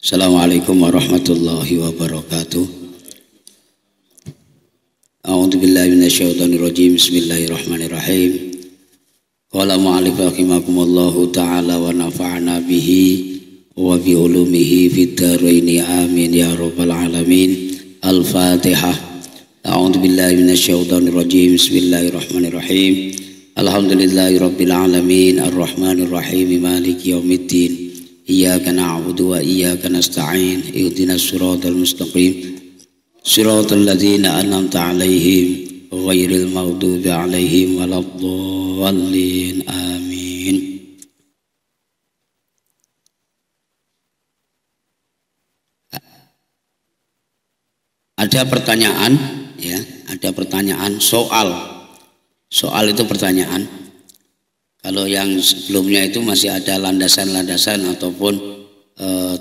Assalamualaikum warahmatullahi wabarakatuh. A'udzu billahi minasyaitonir rajim. Bismillahirrahmanirrahim. Qala mu'allif rahimakumullahu ta'ala wa nafa'ana bihi wa bi ulumihi fid dharain amin ya rabbal alamin. Al-Fatihah. A'udzu billahi minasyaitonir rajim. Bismillahirrahmanirrahim. Alhamdulillahi rabbil alamin arrahmanir rahim maliki yaumiddin. Iyyaka na'budu wa iyyaka nasta'in ihdinas siratal mustaqim siratal ladzina an'amta 'alaihim ghairil maghdubi 'alaihim waladdallin amin. Ada pertanyaan ya, ada pertanyaan soal itu pertanyaan. Kalau yang sebelumnya itu masih ada landasan-landasan ataupun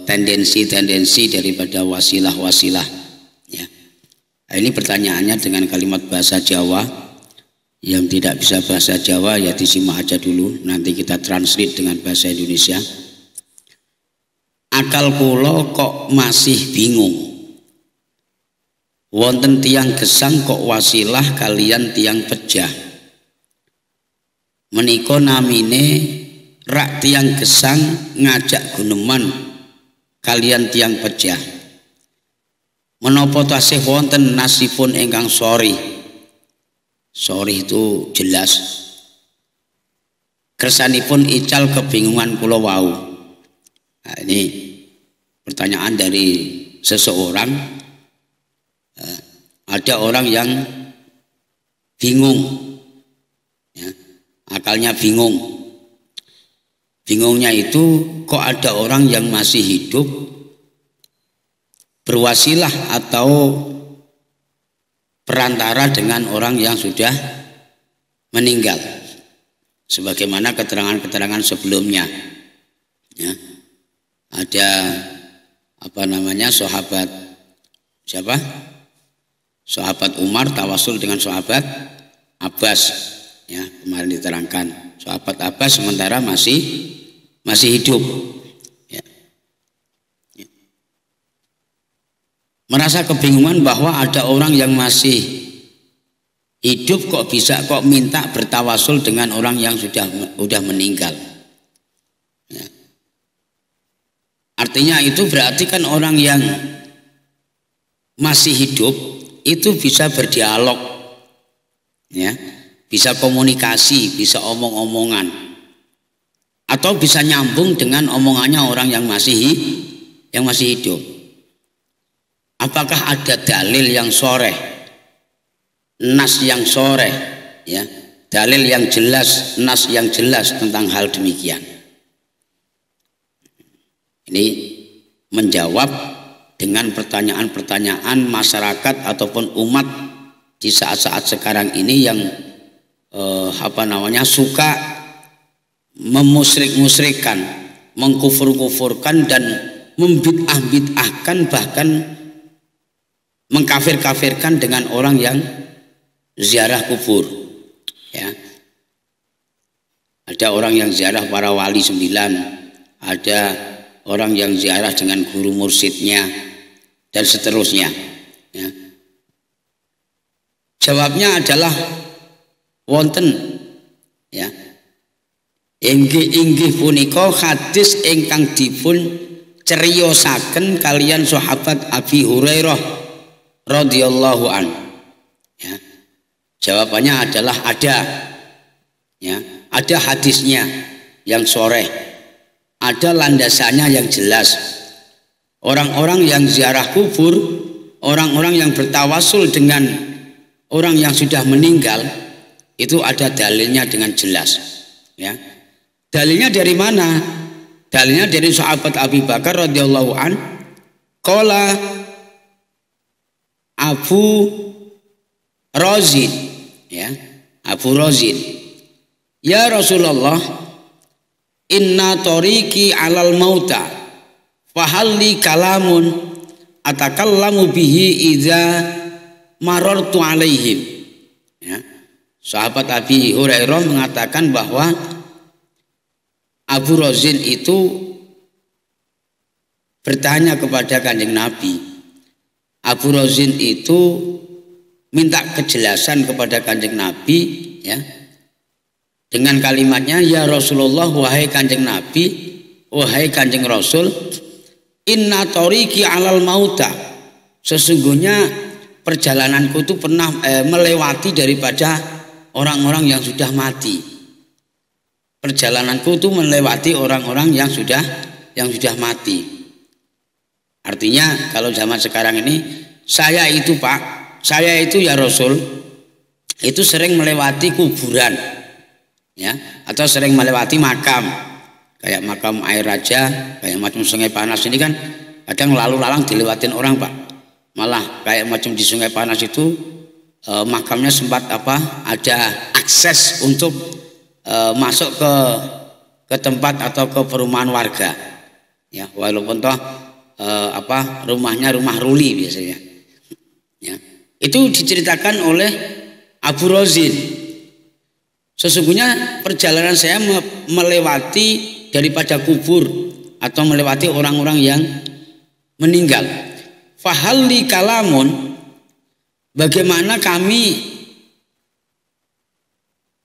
tendensi-tendensi daripada wasilah-wasilah ya. Nah, ini pertanyaannya dengan kalimat bahasa Jawa. Yang tidak bisa bahasa Jawa ya disimak aja dulu, nanti kita translate dengan bahasa Indonesia. Akal kula kok masih bingung, wonten tiang gesang kok wasilah kalian tiang pejah. Menika namine rak tiang gesang ngajak guneman kalian tiang pejah. Menapa tasih wonten nasipun ingkang sori. Sori itu jelas. Kersanipun ical kebingungan kula wau. Nah, ini pertanyaan dari seseorang. Ada orang yang bingung ya. Akalnya bingung. Bingungnya itu kok ada orang yang masih hidup berwasilah atau perantara dengan orang yang sudah meninggal. Sebagaimana keterangan-keterangan sebelumnya. Ya. Ada sahabat siapa? Sahabat Umar tawasul dengan sahabat Abbas. Ya, kemarin diterangkan sahabat Abbas sementara masih hidup ya. Ya. Merasa kebingungan bahwa ada orang yang masih hidup kok minta bertawasul dengan orang yang sudah meninggal ya. Artinya itu berarti kan orang yang masih hidup itu bisa berdialog ya, bisa komunikasi, bisa omong-omongan, atau bisa nyambung dengan omongannya orang yang masih hidup. Apakah ada dalil yang soreh, nas yang soreh, ya, dalil yang jelas, nas yang jelas tentang hal demikian? Ini menjawab dengan pertanyaan-pertanyaan masyarakat ataupun umat di saat-saat sekarang ini yang suka memusyrik-musyrikkan, mengkufur-kufurkan dan membid'ah-bid'ahkan, bahkan mengkafir-kafirkan dengan orang yang ziarah kubur ya. Ada orang yang ziarah para wali 9, ada orang yang ziarah dengan guru mursyidnya dan seterusnya ya. Jawabnya adalah wonten ya, inggih punika hadis ingkang dipun ceriyosaken kalian sahabat Abi Hurairah radhiyallahu an ya. Jawabannya adalah ada ya, ada hadisnya yang soreh, ada landasannya yang jelas. Orang-orang yang ziarah kubur, orang-orang yang bertawasul dengan orang yang sudah meninggal, itu ada dalilnya dengan jelas ya. Dalilnya dari mana? Dalilnya dari sahabat Abi Bakar radhiyallahu an, qala Abu Razin ya, Abu Razin, ya Rasulullah, inna tariqi alal mauta fahalli kalamun atakallamu bihi idza marartu alaihim ya. Sahabat Abi Hurairah mengatakan bahwa Abu Razin itu bertanya kepada Kanjeng Nabi. Abu Rozin itu minta kejelasan kepada Kanjeng Nabi, ya, dengan kalimatnya, ya Rasulullah, wahai Kanjeng Nabi, wahai Kanjeng Rasul, inna tariqi alal mauta, sesungguhnya perjalananku itu pernah melewati daripada orang-orang yang sudah mati. Perjalananku itu melewati orang-orang yang sudah mati. Artinya kalau zaman sekarang ini, saya itu Pak, saya itu ya Rasul, itu sering melewati kuburan, ya, atau sering melewati makam, kayak makam air raja, kayak macam Sungai Panas ini kan kadang lalu lalang dilewatin orang Pak. Malah kayak macam di Sungai Panas itu makamnya sempat ada akses untuk masuk ke tempat atau ke perumahan warga, ya, walaupun toh rumahnya rumah ruli biasanya, ya. Itu diceritakan oleh Abu Rozin, sesungguhnya perjalanan saya melewati daripada kubur atau melewati orang-orang yang meninggal. Fahalli kalamun, bagaimana kami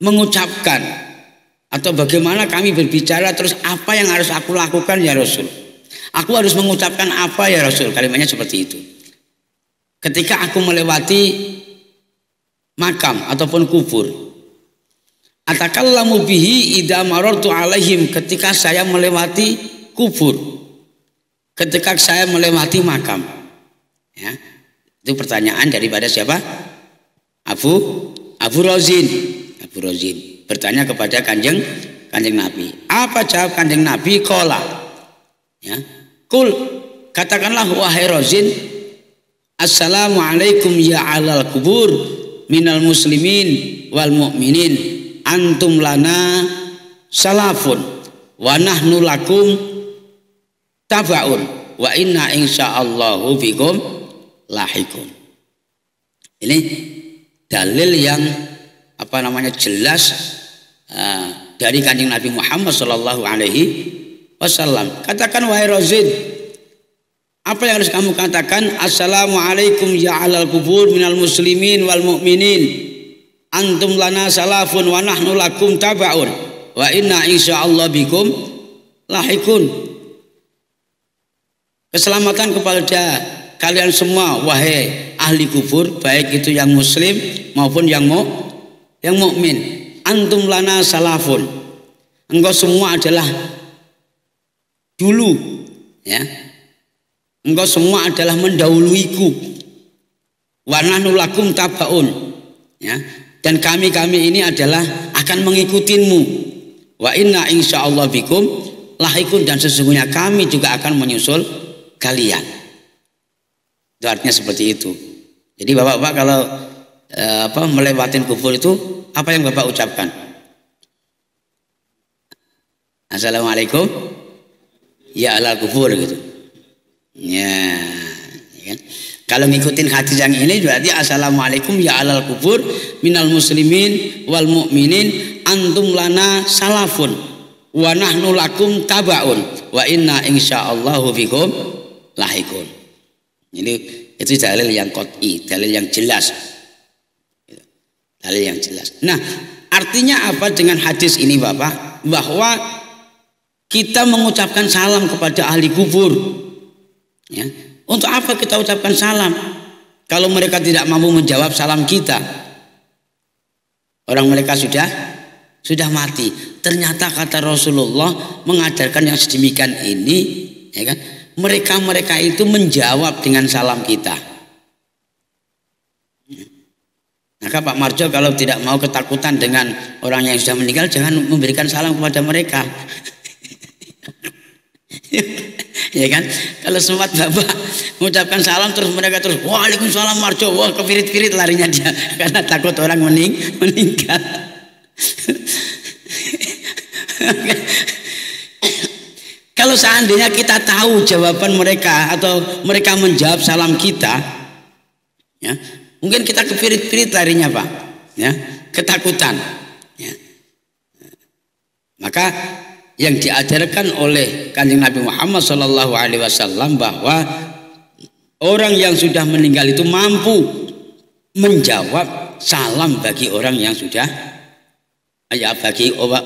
mengucapkan atau bagaimana kami berbicara, terus apa yang harus aku lakukan ya Rasul? Aku harus mengucapkan apa ya Rasul? Kalimatnya seperti itu. Ketika aku melewati makam ataupun kubur, atakallamu bihi idza marartu alaihim, ketika saya melewati kubur, ketika saya melewati makam, ya. Itu pertanyaan daripada siapa? Abu Rozin. Abu Rozin bertanya kepada Kanjeng Nabi. Apa jawab Kanjeng Nabi? Qala, ya, kul, katakanlah wahai Rozin, assalamualaikum ya alal kubur minal muslimin wal mu'minin, antum lana salafun wa nahnu lakum tabaun wa inna insyaallahu bikum lahikun. Ini dalil yang jelas dari Kanjeng Nabi Muhammad sallallahu alaihi wasallam. Katakan wahai Rozin, apa yang harus kamu katakan? Assalamualaikum ya alal kubur minal muslimin wal mu'minin, antum lana salafun wa nahnu lakum tabaun wa inna insyaallah bikum lahikun. Keselamatan kepada kalian semua wahai ahli kubur, baik itu yang muslim maupun yang mukmin. Antum lana salafun, engkau semua adalah dulu, ya, engkau semua adalah mendahuluiku. Wa nahnu lakum tabaun, ya, dan kami ini adalah akan mengikutimu. Wa inna insyaallah bikum lahikun, dan sesungguhnya kami juga akan menyusul kalian. Itu artinya seperti itu. Jadi bapak-bapak kalau melewatin kubur itu, apa yang bapak ucapkan? Assalamualaikum ya alal kubur gitu. Ya, kan? Kalau ngikutin hadis yang ini berarti assalamualaikum ya alal kubur minal muslimin wal mu'minin, antum lana salafun wa nahnu lakum tabaun wa inna insyaallahu bikum lahikun. Jadi itu dalil yang qat'i, dalil yang jelas. Dalil yang jelas. Nah, artinya apa dengan hadis ini Bapak? Bahwa kita mengucapkan salam kepada ahli kubur, ya. Untuk apa kita ucapkan salam kalau mereka tidak mampu menjawab salam kita? Orang mereka sudah mati. Ternyata kata Rasulullah mengajarkan yang sedemikian ini, ya kan? Mereka itu menjawab dengan salam kita. Maka Pak Marjo kalau tidak mau ketakutan dengan orang yang sudah meninggal, jangan memberikan salam kepada mereka. Ya kan? Kalau sempat Bapak mengucapkan salam terus mereka terus waalaikumsalam Marjo, wah kepirit-pirit larinya dia karena takut orang meninggal. Kalau seandainya kita tahu jawaban mereka atau mereka menjawab salam kita, ya, mungkin kita kepirit-pirit larinya Pak, ya, ketakutan, ya. Maka yang diajarkan oleh Kanjeng Nabi Muhammad SAW bahwa orang yang sudah meninggal itu mampu menjawab salam bagi orang yang sudah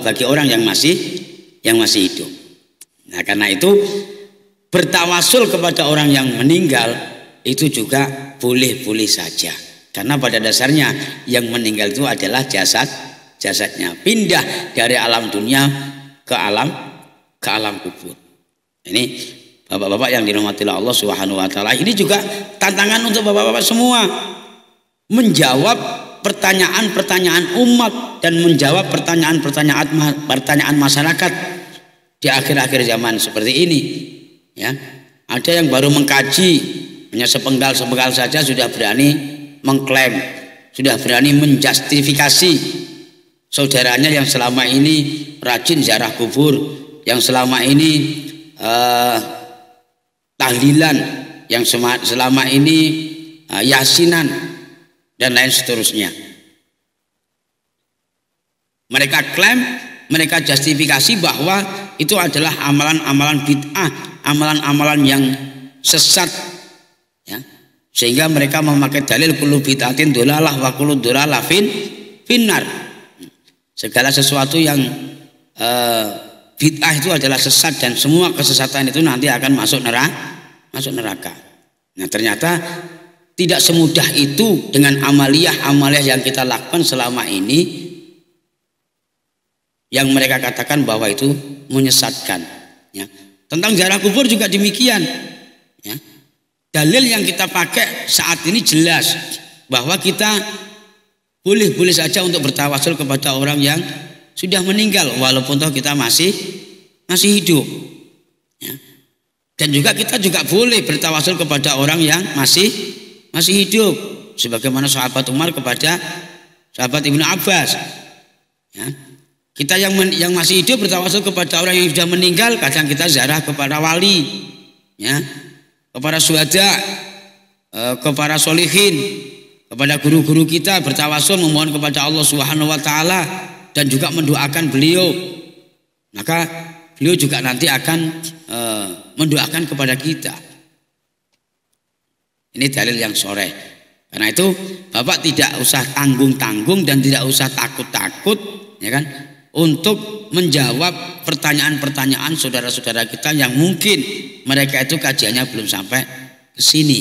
bagi orang yang masih hidup. Nah, karena itu bertawasul kepada orang yang meninggal itu juga boleh-boleh saja. Karena pada dasarnya yang meninggal itu adalah jasadnya pindah dari alam dunia ke alam kubur. Ini bapak-bapak yang dirahmati Allah Subhanahu wa taala, ini juga tantangan untuk bapak-bapak semua menjawab pertanyaan-pertanyaan umat dan menjawab pertanyaan masyarakat di akhir-akhir zaman seperti ini. Ya, ada yang baru mengkaji hanya sepenggal saja sudah berani mengklaim, sudah berani menjustifikasi saudaranya yang selama ini rajin ziarah kubur, yang selama ini tahlilan, yang selama ini yasinan dan lain seterusnya. Mereka klaim, mereka justifikasi bahwa itu adalah amalan-amalan bid'ah, amalan-amalan yang sesat, ya. Sehingga mereka memakai dalil kullu bid'atin dolalah wa kullu dolalah finnar. Segala sesuatu yang bid'ah itu adalah sesat dan semua kesesatan itu nanti akan masuk neraka. Nah, ternyata tidak semudah itu dengan amaliyah yang kita lakukan selama ini, yang mereka katakan bahwa itu menyesatkan. Ya. Tentang ziarah kubur juga demikian. Ya. Dalil yang kita pakai saat ini jelas bahwa kita boleh saja untuk bertawasul kepada orang yang sudah meninggal walaupun toh kita masih hidup. Ya. Dan juga kita juga boleh bertawasul kepada orang yang masih hidup, sebagaimana sahabat Umar kepada sahabat Ibnu Abbas. Ya. Kita yang masih hidup bertawasul kepada orang yang sudah meninggal, kadang kita ziarah kepada wali, ya, kepada syuhada, kepada solihin, kepada guru-guru kita, bertawasul memohon kepada Allah Subhanahu wa taala dan juga mendoakan beliau. Maka beliau juga nanti akan mendoakan kepada kita. Ini dalil yang sore. Karena itu Bapak tidak usah tanggung-tanggung dan tidak usah takut-takut, ya kan, untuk menjawab pertanyaan-pertanyaan saudara-saudara kita yang mungkin mereka itu kajiannya belum sampai ke sini.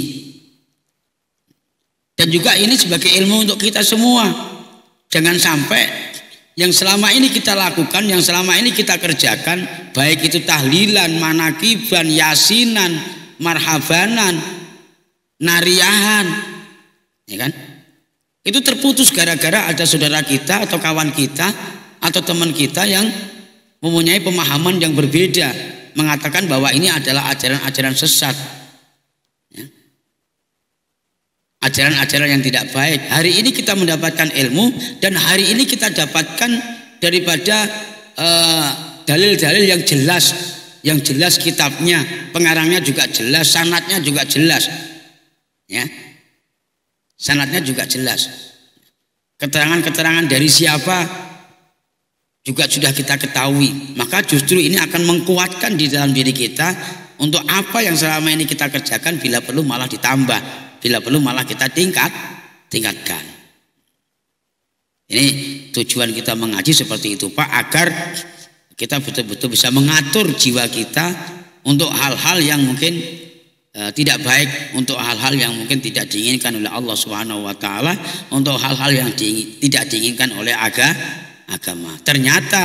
Dan juga ini sebagai ilmu untuk kita semua. Jangan sampai yang selama ini kita lakukan, yang selama ini kita kerjakan, baik itu tahlilan, manakiban, yasinan, marhabanan, nariyahan, ya kan, itu terputus gara-gara ada saudara kita atau kawan kita atau teman kita yang mempunyai pemahaman yang berbeda, mengatakan bahwa ini adalah ajaran-ajaran sesat, ya. Ajaran-ajaran yang tidak baik. Hari ini kita mendapatkan ilmu dan hari ini kita dapatkan daripada dalil-dalil yang jelas kitabnya, pengarangnya juga jelas, sanadnya juga jelas, ya, sanadnya juga jelas, keterangan-keterangan dari siapa juga sudah kita ketahui. Maka justru ini akan mengkuatkan di dalam diri kita untuk apa yang selama ini kita kerjakan, bila perlu malah ditambah, bila perlu malah kita tingkatkan. Ini tujuan kita mengaji seperti itu, Pak, agar kita betul-betul bisa mengatur jiwa kita untuk hal-hal yang mungkin tidak baik, untuk hal-hal yang mungkin tidak diinginkan oleh Allah Subhanahu wa taala, untuk hal-hal yang tidak diinginkan oleh agama. Ternyata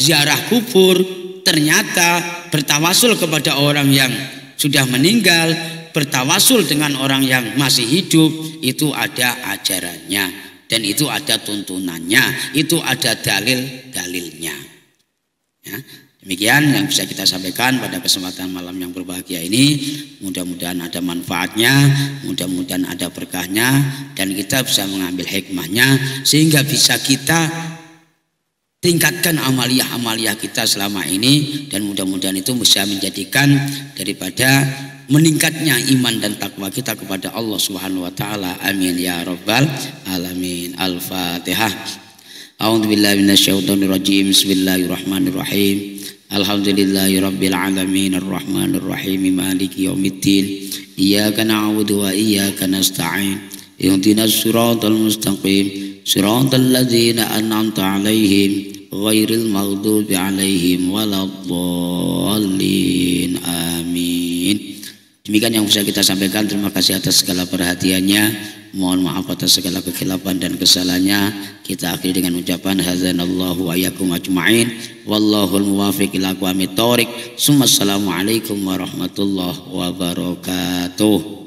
ziarah kubur, ternyata bertawasul kepada orang yang sudah meninggal, bertawasul dengan orang yang masih hidup, itu ada ajarannya dan itu ada tuntunannya, itu ada dalil-dalilnya. Ya, demikian yang bisa kita sampaikan pada kesempatan malam yang berbahagia ini. Mudah-mudahan ada manfaatnya, mudah-mudahan ada berkahnya, dan kita bisa mengambil hikmahnya sehingga bisa kita tingkatkan amaliyah kita selama ini, dan mudah-mudahan itu bisa menjadikan daripada meningkatnya iman dan takwa kita kepada Allah Subhanahu wa taala. Amin ya rabbal alamin. Al-Fatihah. A'udzubillahi minasyaitonirrajim. Bismillahirrahmanirrahim. Alhamdulillahirabbil alamin arrahmanir rahim maliki yaumiddin iyyaka na'budu wa iyyaka nasta'in ihdinas siratal mustaqim siratal ladzina an'amta 'alaihim ghairil maghdubi 'alaihim waladdallin amin. Demikian yang bisa kita sampaikan. Terima kasih atas segala perhatiannya. Mohon maaf atas segala kekhilafan dan kesalahannya. Kita akhiri dengan ucapan hazanallahu wa iyyakum ajma'in. Wallahul muwaffiq ila aqwamit thoriq. Assalamualaikum warahmatullahi wabarakatuh.